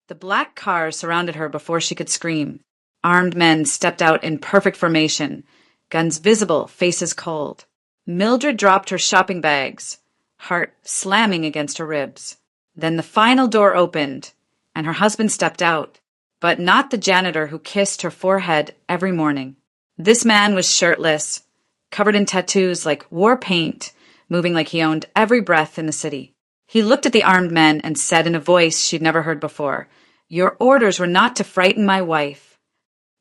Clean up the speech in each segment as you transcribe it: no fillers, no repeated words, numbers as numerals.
The black car surrounded her before she could scream. Armed men stepped out in perfect formation, guns visible, faces cold. Mildred dropped her shopping bags, heart slamming against her ribs. Then the final door opened, and her husband stepped out, but not the janitor who kissed her forehead every morning. This man was shirtless, covered in tattoos like war paint, moving like he owned every breath in the city. He looked at the armed men and said in a voice she'd never heard before, "Your orders were not to frighten my wife."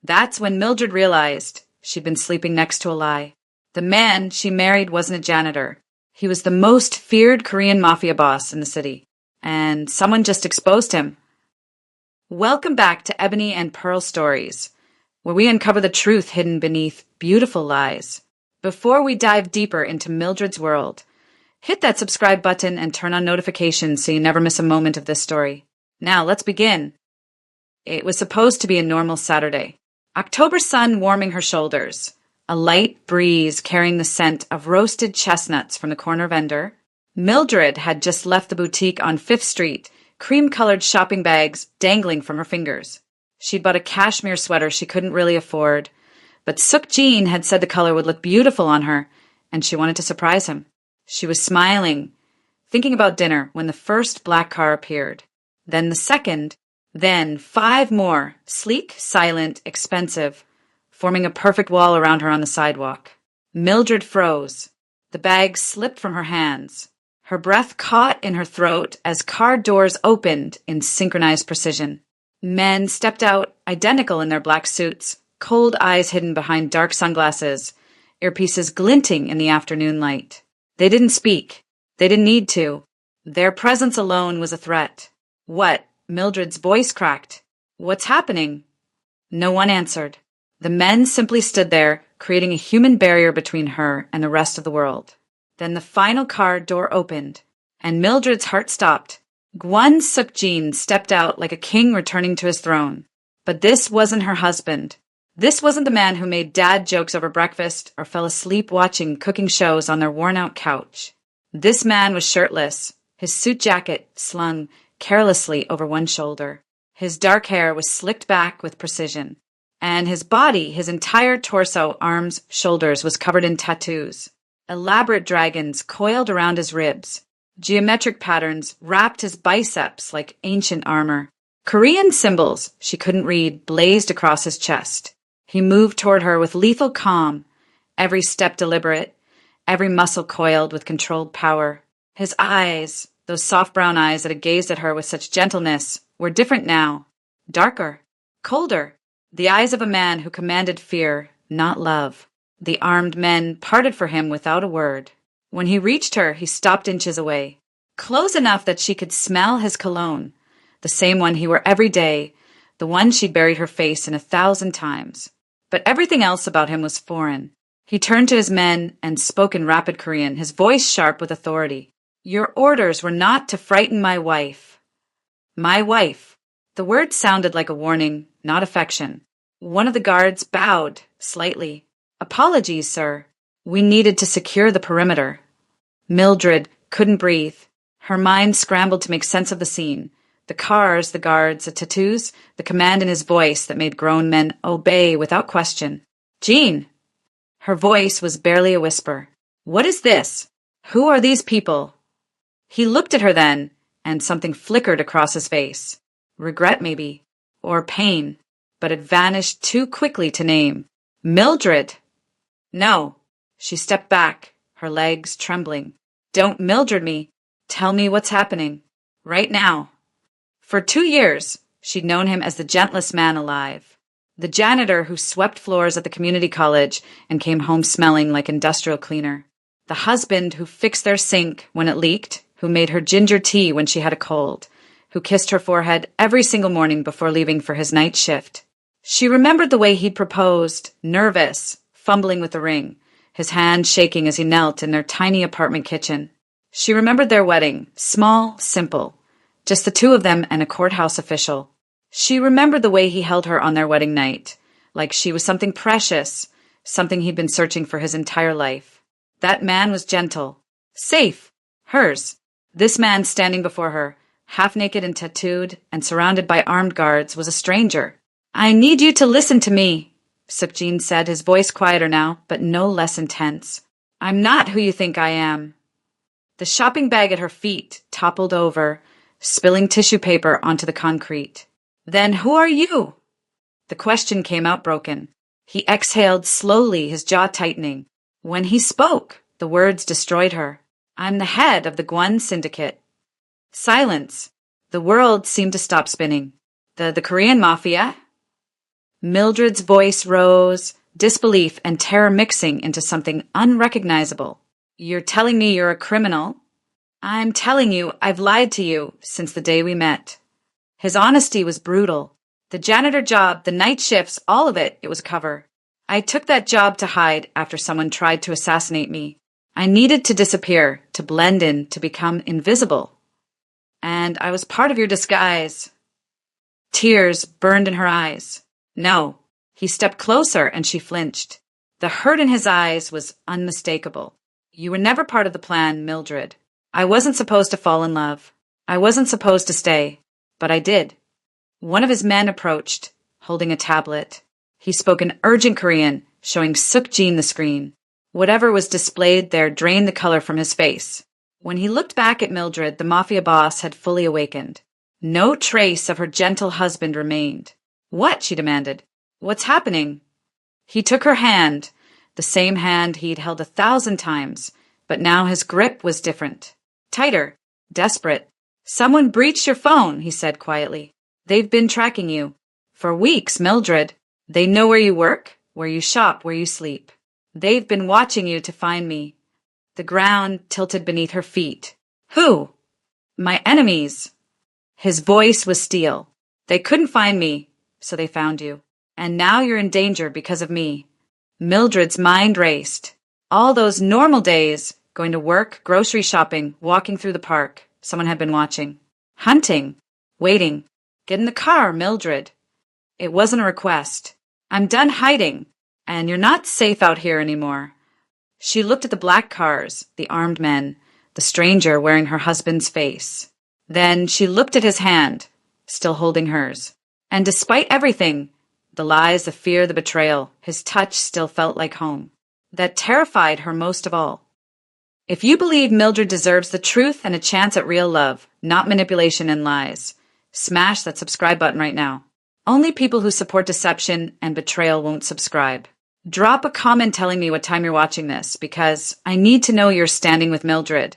That's when Mildred realized she'd been sleeping next to a lie. The man she married wasn't a janitor. He was the most feared Korean Mafia boss in the city. And someone just exposed him. Welcome back to Ebony and Pearl Stories, where we uncover the truth hidden beneath beautiful lies. Before we dive deeper into Mildred's world, hit that subscribe button and turn on notifications so you never miss a moment of this story. Now, let's begin. It was supposed to be a normal Saturday. October sun warming her shoulders, a light breeze carrying the scent of roasted chestnuts from the corner vendor. Mildred had just left the boutique on 5th Street, cream-colored shopping bags dangling from her fingers. She'd bought a cashmere sweater she couldn't really afford, but Suk Jean had said the color would look beautiful on her, and she wanted to surprise him. She was smiling, thinking about dinner when the first black car appeared. Then the second, then 5 more, sleek, silent, expensive, forming a perfect wall around her on the sidewalk. Mildred froze. The bags slipped from her hands. Her breath caught in her throat as car doors opened in synchronized precision. Men stepped out, identical in their black suits, cold eyes hidden behind dark sunglasses, earpieces glinting in the afternoon light. They didn't speak. They didn't need to. Their presence alone was a threat. What? Mildred's voice cracked. What's happening? No one answered. The men simply stood there, creating a human barrier between her and the rest of the world. Then the final car door opened, and Mildred's heart stopped. Gwon Suk-jin stepped out like a king returning to his throne. But this wasn't her husband. This wasn't the man who made dad jokes over breakfast or fell asleep watching cooking shows on their worn-out couch. This man was shirtless, his suit jacket slung carelessly over one shoulder. His dark hair was slicked back with precision, and his body, his entire torso, arms, shoulders, was covered in tattoos. Elaborate dragons coiled around his ribs. Geometric patterns wrapped his biceps like ancient armor. Korean symbols she couldn't read blazed across his chest. He moved toward her with lethal calm, every step deliberate, every muscle coiled with controlled power. His eyes, those soft brown eyes that had gazed at her with such gentleness, were different now. Darker, colder. The eyes of a man who commanded fear, not love. The armed men parted for him without a word. When he reached her, he stopped inches away, close enough that she could smell his cologne, the same one he wore every day, the one she'd buried her face in 1,000 times. But everything else about him was foreign. He turned to his men and spoke in rapid Korean, his voice sharp with authority. "Your orders were not to frighten my wife." My wife. The word sounded like a warning, not affection. One of the guards bowed slightly. "Apologies, sir. We needed to secure the perimeter." Mildred couldn't breathe. Her mind scrambled to make sense of the scene. The cars, the guards, the tattoos, the command in his voice that made grown men obey without question. "Jean!" Her voice was barely a whisper. "What is this? Who are these people?" He looked at her then, and something flickered across his face. Regret, maybe, or pain, but it vanished too quickly to name. "Mildred!" "No." She stepped back, her legs trembling. "Don't Mildred me. Tell me what's happening. Right now." For 2 years, she'd known him as the gentlest man alive. The janitor who swept floors at the community college and came home smelling like industrial cleaner. The husband who fixed their sink when it leaked, who made her ginger tea when she had a cold, who kissed her forehead every single morning before leaving for his night shift. She remembered the way he'd proposed, nervous, fumbling with the ring, his hand shaking as he knelt in their tiny apartment kitchen. She remembered their wedding, small, simple, just the two of them and a courthouse official. She remembered the way he held her on their wedding night, like she was something precious, something he'd been searching for his entire life. That man was gentle, safe, hers. This man standing before her, half naked and tattooed, and surrounded by armed guards, was a stranger. "I need you to listen to me," Sukjin said, his voice quieter now, but no less intense. "I'm not who you think I am." The shopping bag at her feet toppled over, spilling tissue paper onto the concrete. "Then who are you?" The question came out broken. He exhaled slowly, his jaw tightening. When he spoke, the words destroyed her. "I'm the head of the Guan Syndicate." Silence. The world seemed to stop spinning. The Korean Mafia? Mildred's voice rose, disbelief and terror mixing into something unrecognizable. "You're telling me you're a criminal?" "I'm telling you I've lied to you since the day we met." His honesty was brutal. The janitor job, the night shifts, all of it was a cover. "I took that job to hide after someone tried to assassinate me. I needed to disappear, to blend in, to become invisible. And I was part of your disguise." Tears burned in her eyes. "No." He stepped closer and she flinched. The hurt in his eyes was unmistakable. "You were never part of the plan, Mildred. I wasn't supposed to fall in love. I wasn't supposed to stay. But I did." One of his men approached, holding a tablet. He spoke in urgent Korean, showing Sukjin the screen. Whatever was displayed there drained the color from his face. When he looked back at Mildred, the Mafia boss had fully awakened. No trace of her gentle husband remained. "What?" she demanded. "What's happening?" He took her hand, the same hand he'd held 1,000 times, but now his grip was different. Tighter, desperate. "Someone breached your phone," he said quietly. "They've been tracking you. For weeks, Mildred. They know where you work, where you shop, where you sleep. They've been watching you to find me." The ground tilted beneath her feet. "Who?" "My enemies." His voice was steel. "They couldn't find me, so they found you. And now you're in danger because of me." Mildred's mind raced. All those normal days, going to work, grocery shopping, walking through the park, someone had been watching. Hunting. Waiting. "Get in the car, Mildred." It wasn't a request. "I'm done hiding, and you're not safe out here anymore." She looked at the black cars, the armed men, the stranger wearing her husband's face. Then she looked at his hand, still holding hers. And despite everything, the lies, the fear, the betrayal, his touch still felt like home. That terrified her most of all. If you believe Mildred deserves the truth and a chance at real love, not manipulation and lies, smash that subscribe button right now. Only people who support deception and betrayal won't subscribe. Drop a comment telling me what time you're watching this, because I need to know you're standing with Mildred,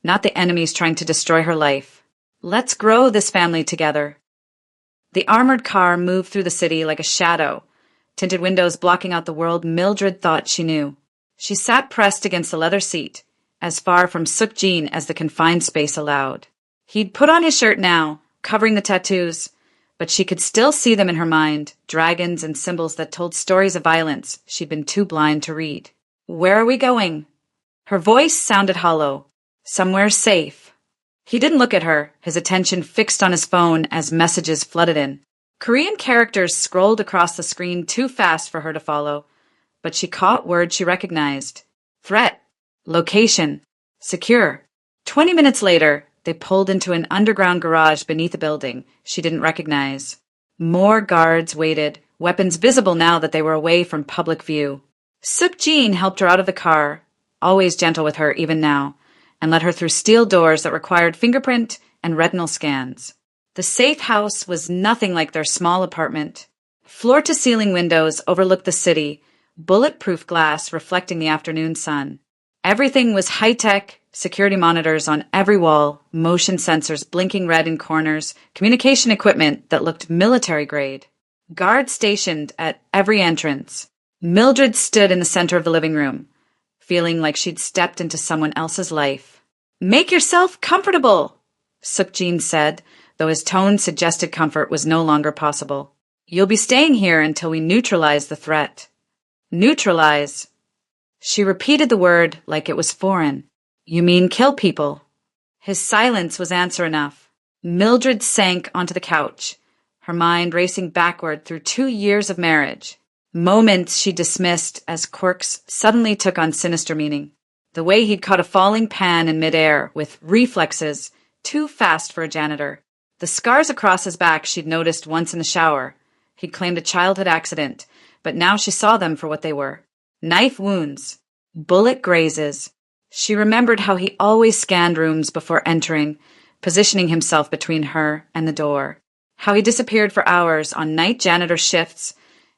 not the enemies trying to destroy her life. Let's grow this family together. The armored car moved through the city like a shadow, tinted windows blocking out the world Mildred thought she knew. She sat pressed against the leather seat, as far from Sukjin as the confined space allowed. He'd put on his shirt now, covering the tattoos, but she could still see them in her mind, dragons and symbols that told stories of violence she'd been too blind to read. "Where are we going?" Her voice sounded hollow. "Somewhere safe." He didn't look at her, his attention fixed on his phone as messages flooded in. Korean characters scrolled across the screen too fast for her to follow, but she caught words she recognized. Threat. Location. Secure. 20 minutes later, they pulled into an underground garage beneath a building she didn't recognize. More guards waited, weapons visible now that they were away from public view. Sukjin helped her out of the car, always gentle with her even now, and led her through steel doors that required fingerprint and retinal scans. The safe house was nothing like their small apartment. Floor-to-ceiling windows overlooked the city, bulletproof glass reflecting the afternoon sun. Everything was high-tech, security monitors on every wall, motion sensors blinking red in corners, communication equipment that looked military-grade. Guards stationed at every entrance. Mildred stood in the center of the living room, feeling like she'd stepped into someone else's life. "Make yourself comfortable," Sukjin said, though his tone suggested comfort was no longer possible. "You'll be staying here until we neutralize the threat." Neutralize. She repeated the word like it was foreign. "You mean kill people?" His silence was answer enough. Mildred sank onto the couch, her mind racing backward through 2 years of marriage. Moments she dismissed as quirks suddenly took on sinister meaning. The way he'd caught a falling pan in midair with reflexes too fast for a janitor. The scars across his back she'd noticed once in the shower. He'd claimed a childhood accident, but now she saw them for what they were. Knife wounds. Bullet grazes. She remembered how he always scanned rooms before entering, positioning himself between her and the door. How he disappeared for hours on night janitor shifts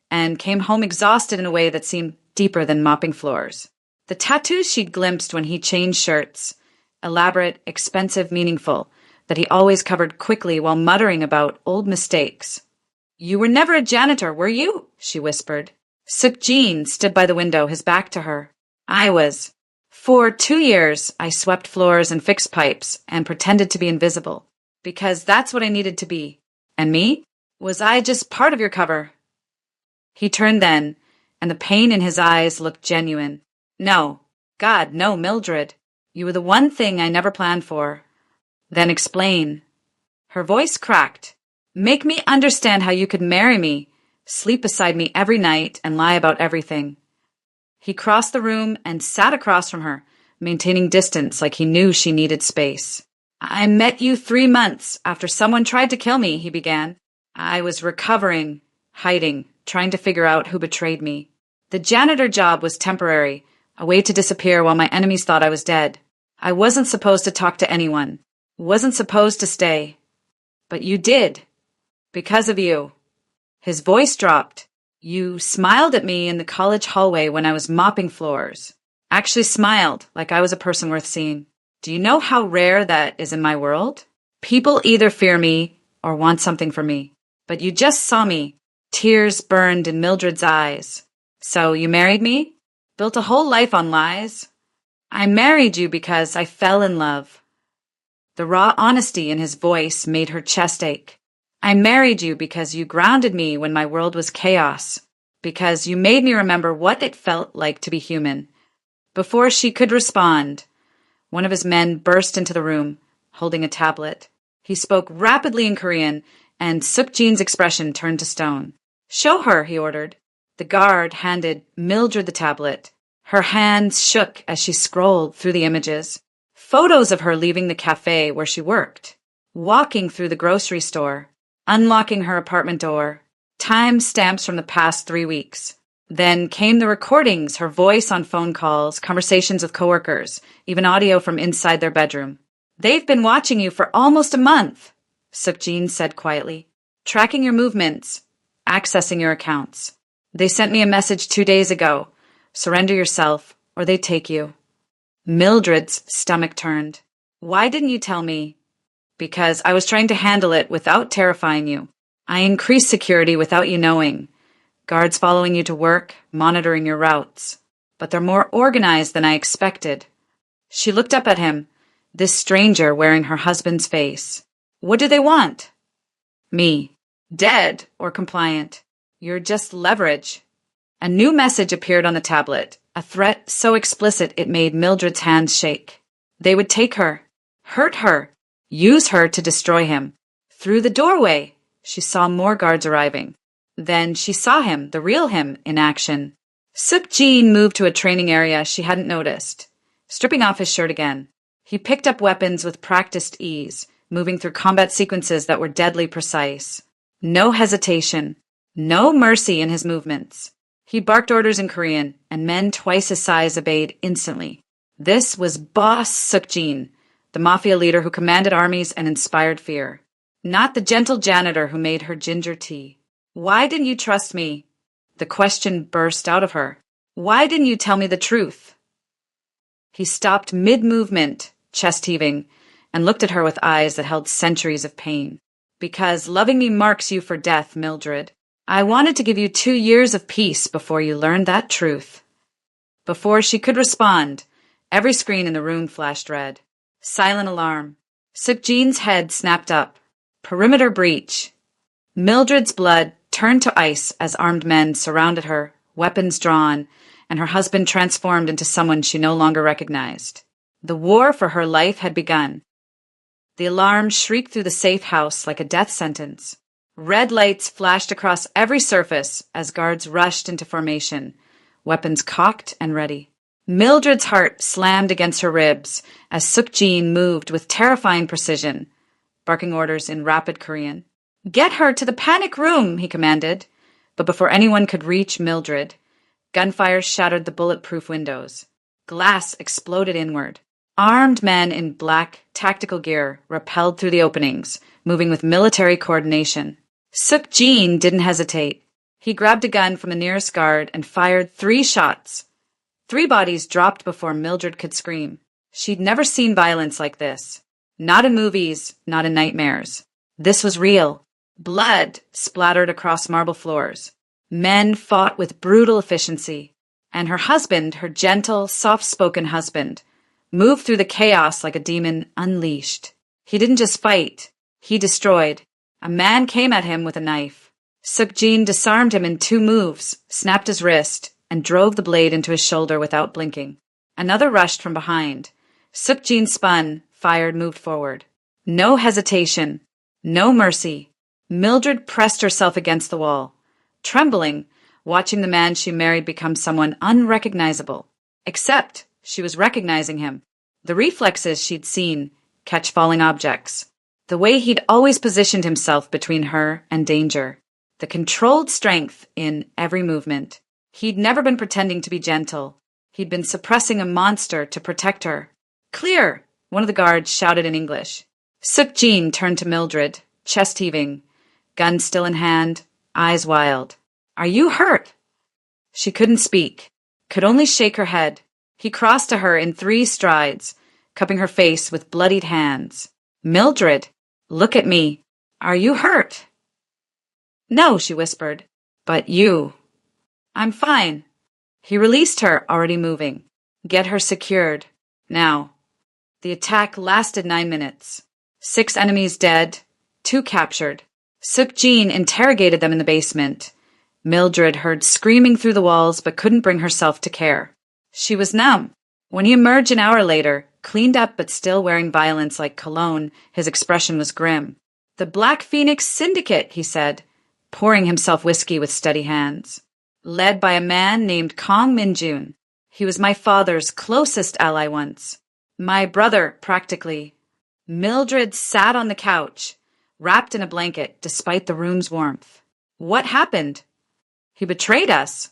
and came home exhausted in a way that seemed deeper than mopping floors. The tattoos she'd glimpsed when he changed shirts, elaborate, expensive, meaningful, that he always covered quickly while muttering about old mistakes. "You were never a janitor, were you?" she whispered. Suk-jin stood by the window, his back to her. "I was. For 2 years, I swept floors and fixed pipes and pretended to be invisible. Because that's what I needed to be. And me? Was I just part of your cover?" He turned then, and the pain in his eyes looked genuine. "No. God, no, Mildred. You were the one thing I never planned for." "Then explain." Her voice cracked. "Make me understand how you could marry me, sleep beside me every night, and lie about everything." He crossed the room and sat across from her, maintaining distance like he knew she needed space. "I met you 3 months after someone tried to kill me," he began. "I was recovering, hiding, trying to figure out who betrayed me. The janitor job was temporary, a way to disappear while my enemies thought I was dead. I wasn't supposed to talk to anyone, wasn't supposed to stay. But you did. Because of you." His voice dropped. "You smiled at me in the college hallway when I was mopping floors. Actually smiled, like I was a person worth seeing. Do you know how rare that is in my world? People either fear me or want something from me. But you just saw me. Tears burned in Mildred's eyes. So you married me? Built a whole life on lies? I married you because I fell in love." The raw honesty in his voice made her chest ache. "I married you because you grounded me when my world was chaos. Because you made me remember what it felt like to be human." Before she could respond, one of his men burst into the room, holding a tablet. He spoke rapidly in Korean, and Suk-jin's expression turned to stone. "Show her," he ordered. The guard handed Mildred the tablet. Her hands shook as she scrolled through the images. Photos of her leaving the cafe where she worked, walking through the grocery store, unlocking her apartment door, time stamps from the past 3 weeks. Then came the recordings, her voice on phone calls, conversations with coworkers, even audio from inside their bedroom. "They've been watching you for almost a month," Suk-jin said quietly. "Tracking your movements, accessing your accounts. They sent me a message 2 days ago. Surrender yourself, or they take you." Mildred's stomach turned. "Why didn't you tell me?" "Because I was trying to handle it without terrifying you. I increased security without you knowing. Guards following you to work, monitoring your routes. But they're more organized than I expected." She looked up at him, this stranger wearing her husband's face. "What do they want?" "Me. Dead or compliant. You're just leverage." A new message appeared on the tablet, a threat so explicit it made Mildred's hands shake. They would take her, hurt her, use her to destroy him. Through the doorway, she saw more guards arriving. Then she saw him, the real him, in action. Suk-jin moved to a training area she hadn't noticed, stripping off his shirt again. He picked up weapons with practiced ease, moving through combat sequences that were deadly precise. No hesitation, no mercy in his movements. He barked orders in Korean, and men twice his size obeyed instantly. This was Boss Suk-jin, the Mafia leader who commanded armies and inspired fear. Not the gentle janitor who made her ginger tea. "Why didn't you trust me?" The question burst out of her. "Why didn't you tell me the truth?" He stopped mid-movement, chest heaving, and looked at her with eyes that held centuries of pain. "Because loving me marks you for death, Mildred. I wanted to give you 2 years of peace before you learned that truth." Before she could respond, every screen in the room flashed red. Silent alarm. Suk-jin's head snapped up. Perimeter breach. Mildred's blood turned to ice as armed men surrounded her, weapons drawn, and her husband transformed into someone she no longer recognized. The war for her life had begun. The alarm shrieked through the safe house like a death sentence. Red lights flashed across every surface as guards rushed into formation, weapons cocked and ready. Mildred's heart slammed against her ribs as Suk-jin moved with terrifying precision, barking orders in rapid Korean. "Get her to the panic room," he commanded. But before anyone could reach Mildred, gunfire shattered the bulletproof windows. Glass exploded inward. Armed men in black tactical gear rappelled through the openings, moving with military coordination. Suk-jin didn't hesitate. He grabbed a gun from the nearest guard and fired 3 shots. 3 bodies dropped before Mildred could scream. She'd never seen violence like this. Not in movies, not in nightmares. This was real. Blood splattered across marble floors. Men fought with brutal efficiency. And her husband, her gentle, soft-spoken husband, moved through the chaos like a demon unleashed. He didn't just fight. He destroyed. A man came at him with a knife. Suk-jin disarmed him in 2 moves, snapped his wrist, and drove the blade into his shoulder without blinking. Another rushed from behind. Suk-jin spun, fired, moved forward. No hesitation. No mercy. Mildred pressed herself against the wall, trembling, watching the man she married become someone unrecognizable. Except she was recognizing him. The reflexes she'd seen catch falling objects. The way he'd always positioned himself between her and danger. The controlled strength in every movement. He'd never been pretending to be gentle. He'd been suppressing a monster to protect her. "Clear!" one of the guards shouted in English. Suk-jin turned to Mildred, chest heaving, gun still in hand, eyes wild. "Are you hurt?" She couldn't speak, could only shake her head. He crossed to her in 3 strides, cupping her face with bloodied hands. "Mildred, look at me. Are you hurt?" "No," she whispered. "But you." "I'm fine." He released her, already moving. "Get her secured. Now." The attack lasted 9 minutes. 6 enemies dead, 2 captured. Suk-jin interrogated them in the basement. Mildred heard screaming through the walls but couldn't bring herself to care. She was numb. When he emerged an hour later, cleaned up but still wearing violence like cologne, his expression was grim. "The Black Phoenix Syndicate," he said, pouring himself whiskey with steady hands. "Led by a man named Kong Min-jun. He was my father's closest ally once. My brother, practically." Mildred sat on the couch, wrapped in a blanket despite the room's warmth. "What happened?" "He betrayed us."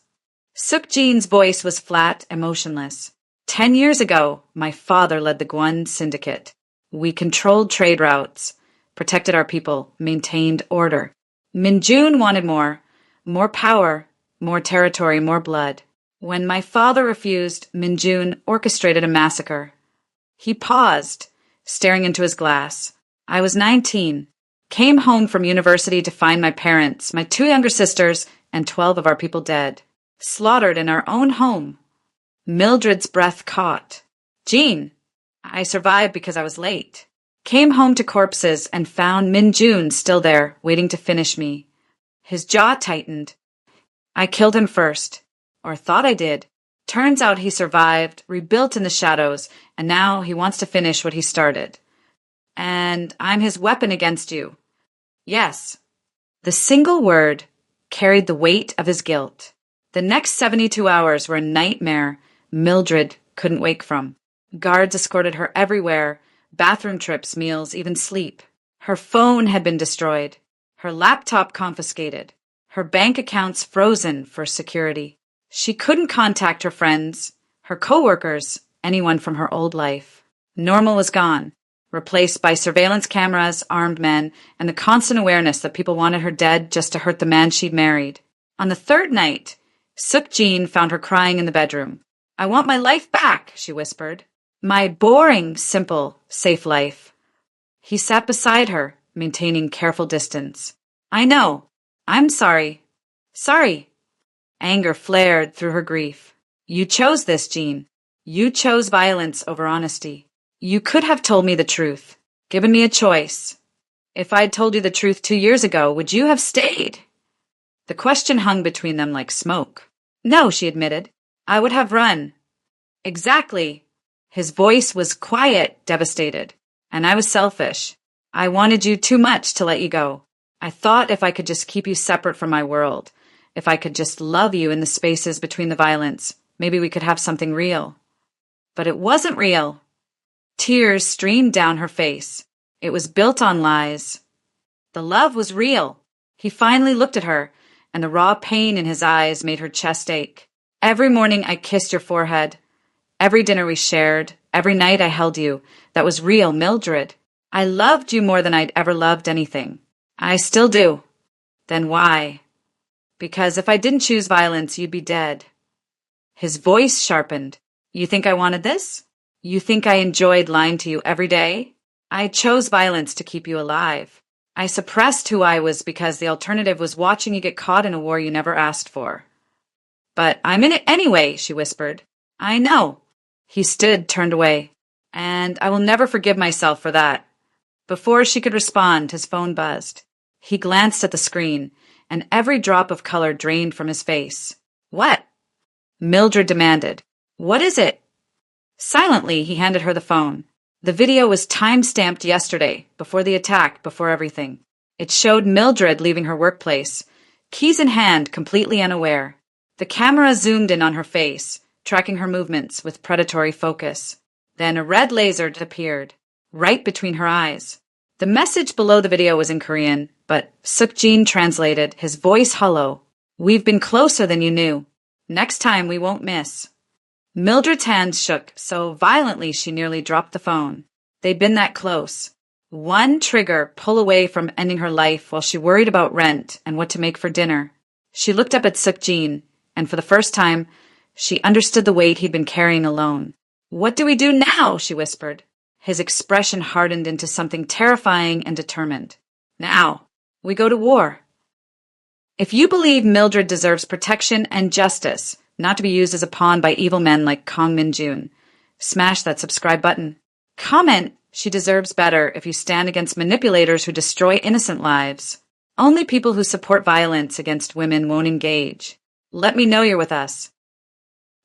Suk-jin's voice was flat, emotionless. 10 years ago, my father led the Gwon Syndicate. We controlled trade routes, protected our people, maintained order. Min-jun wanted more power, more territory, more blood. When my father refused, Min-jun orchestrated a massacre. He paused, staring into his glass. I was 19. Came home from university to find my parents, my 2 younger sisters, and 12 of our people dead. Slaughtered in our own home. Mildred's breath caught. "Jean, I survived because I was late. Came home to corpses and found Min-jun still there, waiting to finish me." His jaw tightened. "I killed him first. Or thought I did. Turns out he survived, rebuilt in the shadows, and now he wants to finish what he started. And I'm his weapon against you." "Yes." The single word carried the weight of his guilt. The next 72 hours were a nightmare Mildred couldn't wake from. Guards escorted her everywhere, bathroom trips, meals, even sleep. Her phone had been destroyed, her laptop confiscated, her bank accounts frozen for security. She couldn't contact her friends, her coworkers, anyone from her old life. Normal was gone, replaced by surveillance cameras, armed men, and the constant awareness that people wanted her dead just to hurt the man she'd married. On the 3rd night, Suk-jin found her crying in the bedroom. "I want my life back," she whispered. "My boring, simple, safe life." He sat beside her, maintaining careful distance. "I know. I'm sorry. Sorry." Anger flared through her grief. "You chose this, Jean. You chose violence over honesty. You could have told me the truth, given me a choice. If I'd told you the truth 2 years ago, would you have stayed?" The question hung between them like smoke. "No," she admitted. "I would have run." "Exactly." His voice was quiet, devastated. "And I was selfish. I wanted you too much to let you go. I thought if I could just keep you separate from my world, if I could just love you in the spaces between the violence, maybe we could have something real. But it wasn't real." Tears streamed down her face. It was built on lies. The love was real. He finally looked at her, and the raw pain in his eyes made her chest ache. Every morning I kissed your forehead. Every dinner we shared. Every night I held you. That was real, Mildred. I loved you more than I'd ever loved anything. I still do. Then why? Because if I didn't choose violence, you'd be dead. His voice sharpened. You think I wanted this? You think I enjoyed lying to you every day? I chose violence to keep you alive. I suppressed who I was because the alternative was watching you get caught in a war you never asked for. But I'm in it anyway, she whispered. I know. He stood, turned away. And I will never forgive myself for that. Before she could respond, his phone buzzed. He glanced at the screen, and every drop of color drained from his face. What? Mildred demanded. What is it? Silently, he handed her the phone. The video was time-stamped yesterday, before the attack, before everything. It showed Mildred leaving her workplace, keys in hand, completely unaware. The camera zoomed in on her face, tracking her movements with predatory focus. Then a red laser appeared, right between her eyes. The message below the video was in Korean, but Suk-jin translated, his voice hollow. We've been closer than you knew. Next time we won't miss. Mildred's hands shook so violently she nearly dropped the phone. They'd been that close. One trigger pull away from ending her life while she worried about rent and what to make for dinner. She looked up at Suk-jin, and for the first time, she understood the weight he'd been carrying alone. What do we do now? She whispered. His expression hardened into something terrifying and determined. Now, we go to war. If you believe Mildred deserves protection and justice, not to be used as a pawn by evil men like Kong Min-jun, smash that subscribe button. Comment, she deserves better if you stand against manipulators who destroy innocent lives. Only people who support violence against women won't engage. Let me know you're with us.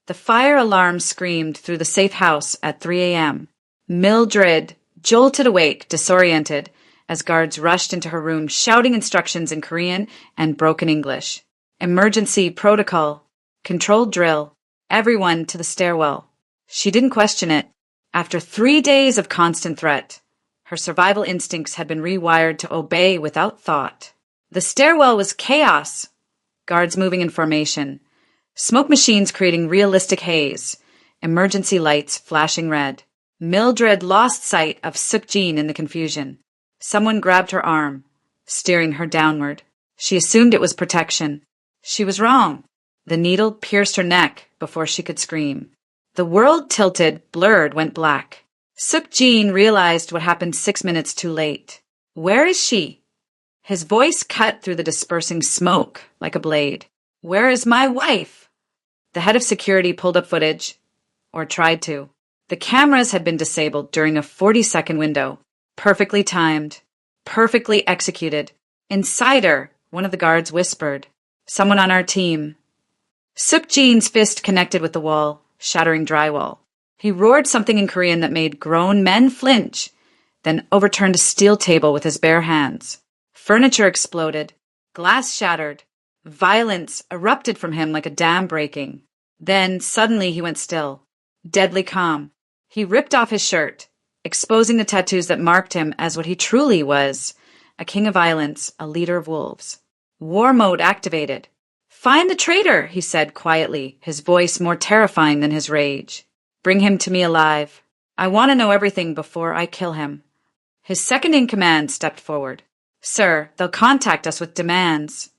The fire alarm screamed through the safe house at 3 a.m. Mildred jolted awake, disoriented, as guards rushed into her room shouting instructions in Korean and broken English. Emergency protocol. Controlled drill. Everyone to the stairwell. She didn't question it. After 3 days of constant threat, her survival instincts had been rewired to obey without thought. The stairwell was chaos. Guards moving in formation. Smoke machines creating realistic haze. Emergency lights flashing red. Mildred lost sight of Suk-jin in the confusion. Someone grabbed her arm, steering her downward. She assumed it was protection. She was wrong. The needle pierced her neck before she could scream. The world tilted, blurred, went black. Suk-jin realized what happened 6 minutes too late. Where is she? His voice cut through the dispersing smoke like a blade. Where is my wife? The head of security pulled up footage, or tried to. The cameras had been disabled during a 40-second window. Perfectly timed. Perfectly executed. Inside her, one of the guards whispered. Someone on our team. Suk-jin's fist connected with the wall, shattering drywall. He roared something in Korean that made grown men flinch, then overturned a steel table with his bare hands. Furniture exploded. Glass shattered. Violence erupted from him like a dam breaking. Then, suddenly, he went still. Deadly calm. He ripped off his shirt, exposing the tattoos that marked him as what he truly was, a king of violence, a leader of wolves. War mode activated. Find the traitor, he said quietly, his voice more terrifying than his rage. Bring him to me alive. I want to know everything before I kill him. His second-in-command stepped forward. Sir, they'll contact us with demands.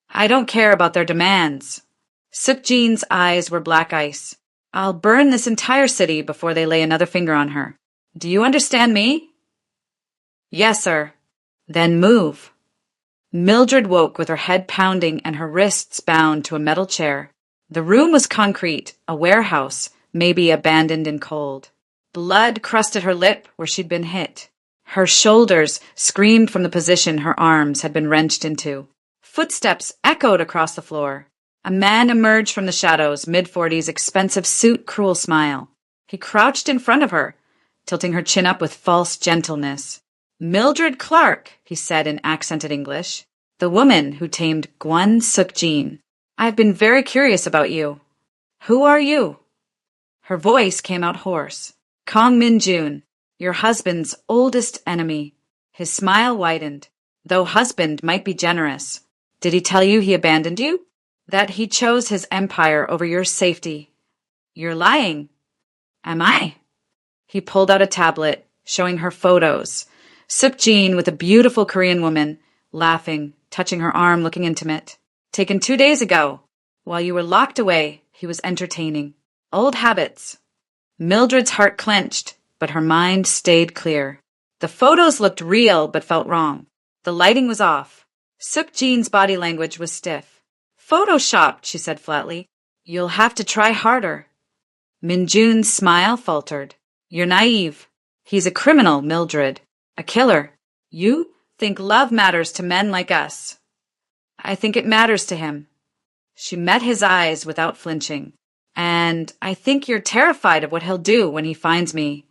I don't care about their demands. Suk-jin's eyes were black ice. I'll burn this entire city before they lay another finger on her. Do you understand me? Yes, sir. Then move. Mildred woke with her head pounding and her wrists bound to a metal chair. The room was concrete, a warehouse, maybe abandoned and cold. Blood crusted her lip where she'd been hit. Her shoulders screamed from the position her arms had been wrenched into. Footsteps echoed across the floor. A man emerged from the shadows, mid-40s, expensive suit, cruel smile. He crouched in front of her, tilting her chin up with false gentleness. Mildred Clark, he said in accented English, the woman who tamed Gwon Suk-jin. I've been very curious about you. Who are you? Her voice came out hoarse. Kong Min-jun. Your husband's oldest enemy. His smile widened. Though husband might be generous. Did he tell you he abandoned you? That he chose his empire over your safety? You're lying. Am I? He pulled out a tablet, showing her photos. Suk-jin with a beautiful Korean woman, laughing, touching her arm, looking intimate. Taken 2 days ago. While you were locked away, he was entertaining. Old habits. Mildred's heart clenched, but her mind stayed clear. The photos looked real, but felt wrong. The lighting was off. Suk-jin's body language was stiff. Photoshopped, she said flatly. You'll have to try harder. Min-jun's smile faltered. You're naive. He's a criminal, Mildred. A killer. You think love matters to men like us. I think it matters to him. She met his eyes without flinching. And I think you're terrified of what he'll do when he finds me.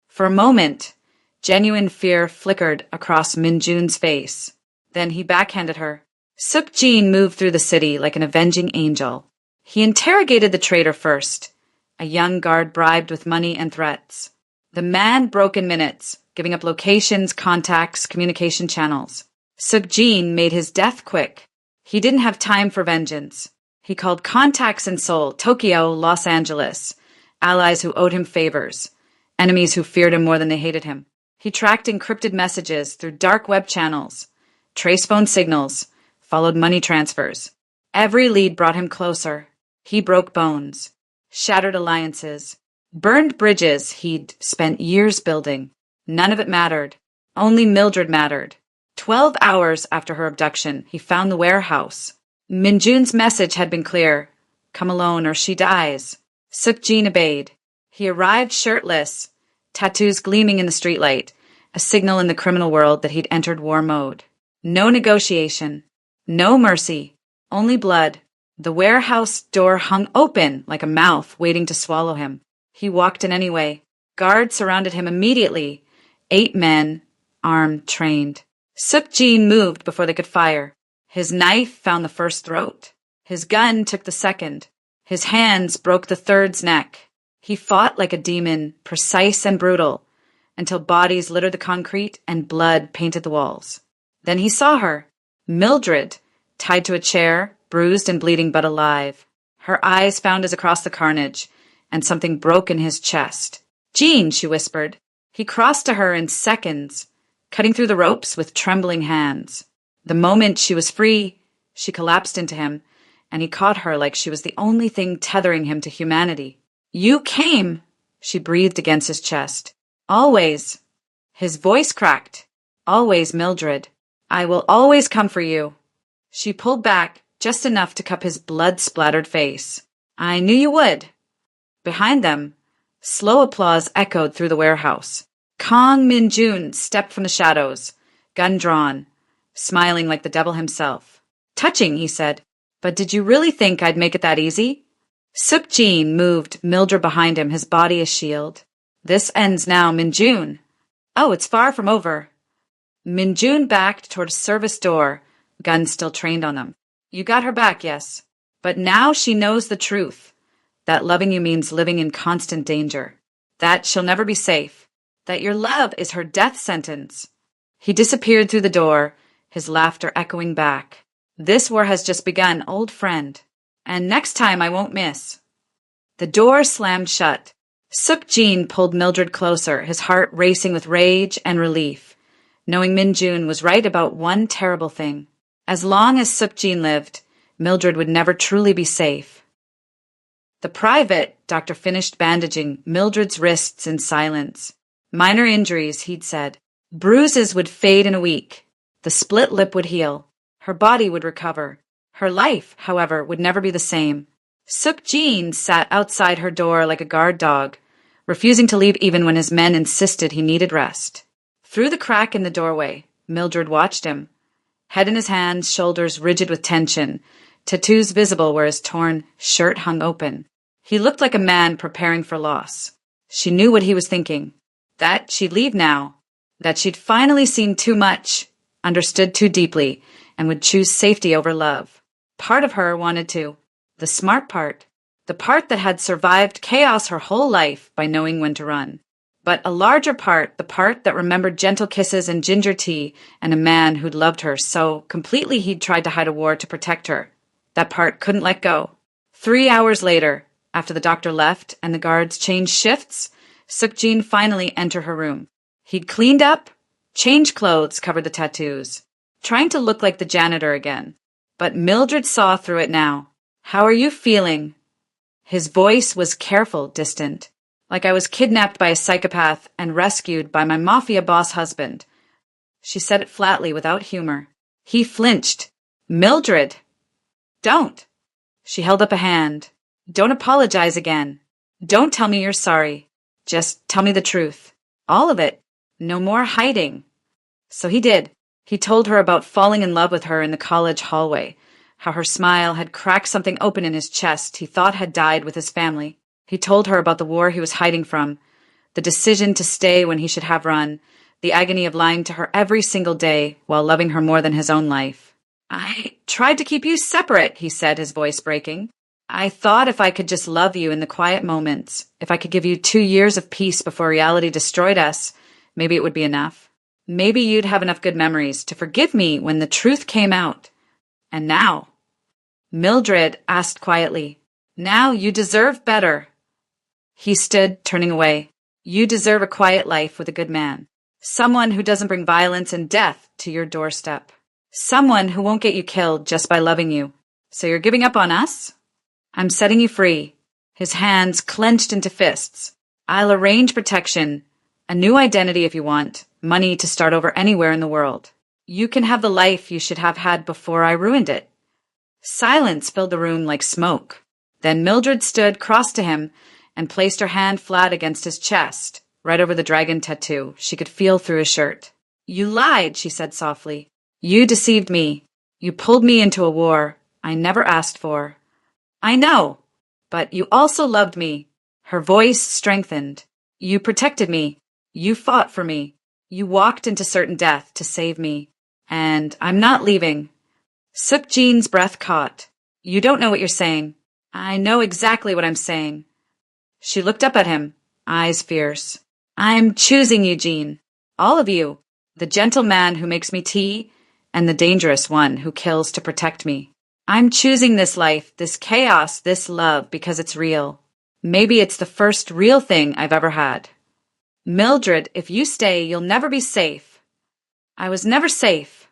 For a moment, genuine fear flickered across Min-jun's face. Then he backhanded her. Suk-jin moved through the city like an avenging angel. He interrogated the traitor first, a young guard bribed with money and threats. The man broke in minutes, giving up locations, contacts, communication channels. Suk-jin made his death quick. He didn't have time for vengeance. He called contacts in Seoul, Tokyo, Los Angeles, allies who owed him favors, enemies who feared him more than they hated him. He tracked encrypted messages through dark web channels, traced phone signals, followed money transfers. Every lead brought him closer. He broke bones, shattered alliances, burned bridges he'd spent years building. None of it mattered. Only Mildred mattered. 12 hours after her abduction, he found the warehouse. Min-jun's message had been clear. Come alone or she dies. Suk-jin obeyed. He arrived shirtless, tattoos gleaming in the streetlight, a signal in the criminal world that he'd entered war mode. No negotiation. No mercy. Only blood. The warehouse door hung open like a mouth waiting to swallow him. He walked in anyway. Guards surrounded him immediately. 8 men, armed, trained. Suk-jin moved before they could fire. His knife found the first throat. His gun took the second. His hands broke the third's neck. He fought like a demon, precise and brutal, until bodies littered the concrete and blood painted the walls. Then he saw her, Mildred, tied to a chair, bruised and bleeding but alive. Her eyes found his across the carnage, and something broke in his chest. Jean, she whispered. He crossed to her in seconds, cutting through the ropes with trembling hands. The moment she was free, she collapsed into him, and he caught her like she was the only thing tethering him to humanity. You came, she breathed against his chest. Always. His voice cracked. Always, Mildred. I will always come for you. She pulled back just enough to cup his blood-splattered face. I knew you would. Behind them, slow applause echoed through the warehouse. Kong Min-jun stepped from the shadows, gun drawn, smiling like the devil himself. Touching, he said. But did you really think I'd make it that easy? Suk-jin moved Mildred behind him, his body a shield. This ends now, Min-jun. Oh, it's far from over. Min-jun backed toward a service door, guns still trained on them. You got her back, yes. But now she knows the truth. That loving you means living in constant danger. That she'll never be safe. That your love is her death sentence. He disappeared through the door, his laughter echoing back. This war has just begun, old friend. And next time I won't miss. The door slammed shut. Suk-jin pulled Mildred closer, his heart racing with rage and relief, knowing Min-jun was right about one terrible thing. As long as Suk-jin lived, Mildred would never truly be safe. The private doctor finished bandaging Mildred's wrists in silence. Minor injuries, he'd said. Bruises would fade in a week. The split lip would heal. Her body would recover. Her life, however, would never be the same. Suk-jin sat outside her door like a guard dog, refusing to leave even when his men insisted he needed rest. Through the crack in the doorway, Mildred watched him. Head in his hands, shoulders rigid with tension, tattoos visible where his torn shirt hung open. He looked like a man preparing for loss. She knew what he was thinking. That she'd leave now. That she'd finally seen too much, understood too deeply, and would choose safety over love. Part of her wanted to. The smart part. The part that had survived chaos her whole life by knowing when to run. but a larger part, the part that remembered gentle kisses and ginger tea and a man who'd loved her so completely he'd tried to hide a war to protect her. That part couldn't let go. 3 hours later, after the doctor left and the guards changed shifts, Sukjin finally entered her room. He'd cleaned up, changed clothes, covered the tattoos, trying to look like the janitor again. But Mildred saw through it now. "How are you feeling?" His voice was careful, distant, like I was kidnapped by a psychopath and rescued by my Mafia boss husband. She said it flatly, without humor. He flinched. "Mildred! Don't!" She held up a hand. "Don't apologize again. Don't tell me you're sorry. Just tell me the truth. All of it. No more hiding." So he did. He told her about falling in love with her in the college hallway, how her smile had cracked something open in his chest he thought had died with his family. He told her about the war he was hiding from, the decision to stay when he should have run, the agony of lying to her every single day while loving her more than his own life. "I tried to keep you separate," he said, his voice breaking. "I thought if I could just love you in the quiet moments, if I could give you 2 years of peace before reality destroyed us, maybe it would be enough. Maybe you'd have enough good memories to forgive me when the truth came out. And now," Mildred asked quietly, "now you deserve better." He stood, turning away. "You deserve a quiet life with a good man. Someone who doesn't bring violence and death to your doorstep. Someone who won't get you killed just by loving you. So you're giving up on us? I'm setting you free." His hands clenched into fists. "I'll arrange protection, a new identity if you want, money to start over anywhere in the world. You can have the life you should have had before I ruined it." Silence filled the room like smoke. Then Mildred stood cross to him and placed her hand flat against his chest, right over the dragon tattoo. She could feel through his shirt. "You lied," she said softly. "You deceived me. You pulled me into a war I never asked for. I know, but you also loved me." Her voice strengthened. "You protected me. You fought for me. You walked into certain death to save me. And I'm not leaving." Sukjin's breath caught. "You don't know what you're saying." "I know exactly what I'm saying." She looked up at him, eyes fierce. "I'm choosing you, Jean. All of you. The gentle man who makes me tea, and the dangerous one who kills to protect me. I'm choosing this life, this chaos, this love, because it's real. Maybe it's the first real thing I've ever had. Mildred, if you stay, you'll never be safe." "I was never safe."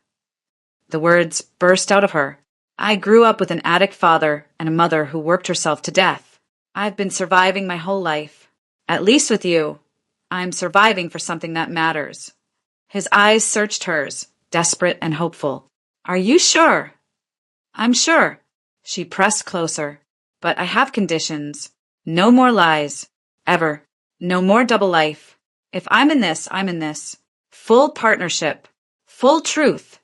The words burst out of her. "I grew up with an addict father and a mother who worked herself to death. I've been surviving my whole life. At least with you, I'm surviving for something that matters." His eyes searched hers, desperate and hopeful. "Are you sure?" "I'm sure." She pressed closer. "But I have conditions. No more lies. Ever. No more double life. If I'm in this, I'm in this. Full partnership. Full truth."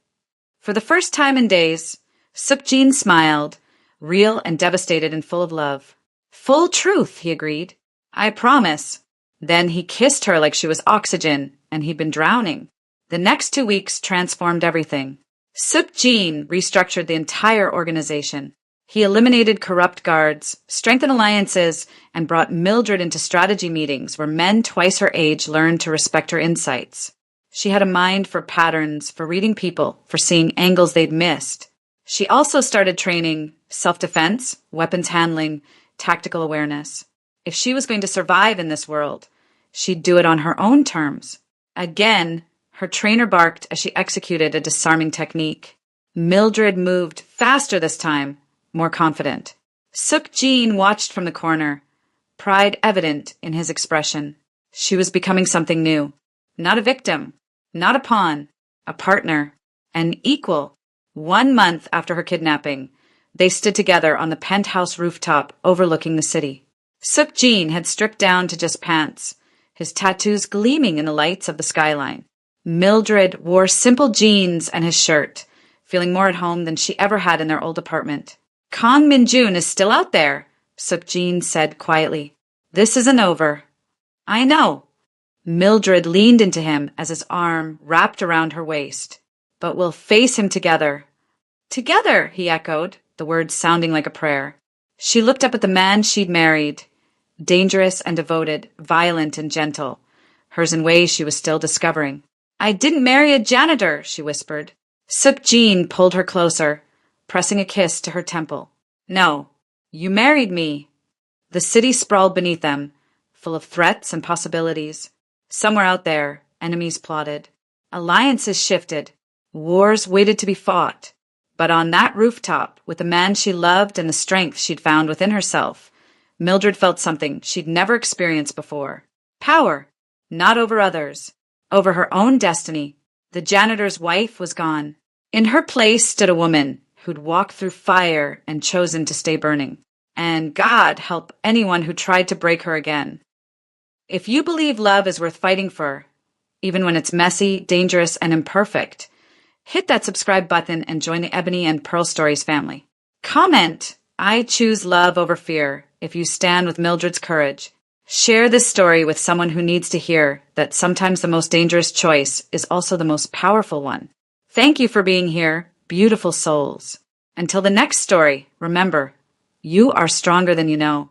For the first time in days, Sukjin smiled, real and devastated and full of love. "Full truth," he agreed. "I promise." Then he kissed her like she was oxygen, and he'd been drowning. The next 2 weeks transformed everything. Sukjin restructured the entire organization. He eliminated corrupt guards, strengthened alliances, and brought Mildred into strategy meetings where men twice her age learned to respect her insights. She had a mind for patterns, for reading people, for seeing angles they'd missed. She also started training self-defense, weapons handling, tactical awareness. If she was going to survive in this world, she'd do it on her own terms. Again, her trainer barked as she executed a disarming technique. Mildred moved faster this time, more confident. Sukjin watched from the corner, pride evident in his expression. She was becoming something new. Not a victim, not a pawn, a partner, an equal. 1 month after her kidnapping, they stood together on the penthouse rooftop overlooking the city. Sukjin had stripped down to just pants, his tattoos gleaming in the lights of the skyline. Mildred wore simple jeans and his shirt, feeling more at home than she ever had in their old apartment. "Kang Minjun is still out there," Sukjin said quietly. "This isn't over." "I know." Mildred leaned into him as his arm wrapped around her waist. "But we'll face him together." "Together," he echoed, the words sounding like a prayer. She looked up at the man she'd married, dangerous and devoted, violent and gentle, hers in ways she was still discovering. "I didn't marry a janitor," she whispered. Sip Jean pulled her closer, pressing a kiss to her temple. "No, you married me." The city sprawled beneath them, full of threats and possibilities. Somewhere out there, enemies plotted. Alliances shifted. Wars waited to be fought. But on that rooftop, with the man she loved and the strength she'd found within herself, Mildred felt something she'd never experienced before. Power, not over others, over her own destiny. The janitor's wife was gone. In her place stood a woman who'd walked through fire and chosen to stay burning. And God help anyone who tried to break her again. If you believe love is worth fighting for, even when it's messy, dangerous, and imperfect, hit that subscribe button and join the Ebony and Pearl Stories family. Comment, "I choose love over fear," if you stand with Mildred's courage. Share this story with someone who needs to hear that sometimes the most dangerous choice is also the most powerful one. Thank you for being here, beautiful souls. Until the next story, remember, you are stronger than you know.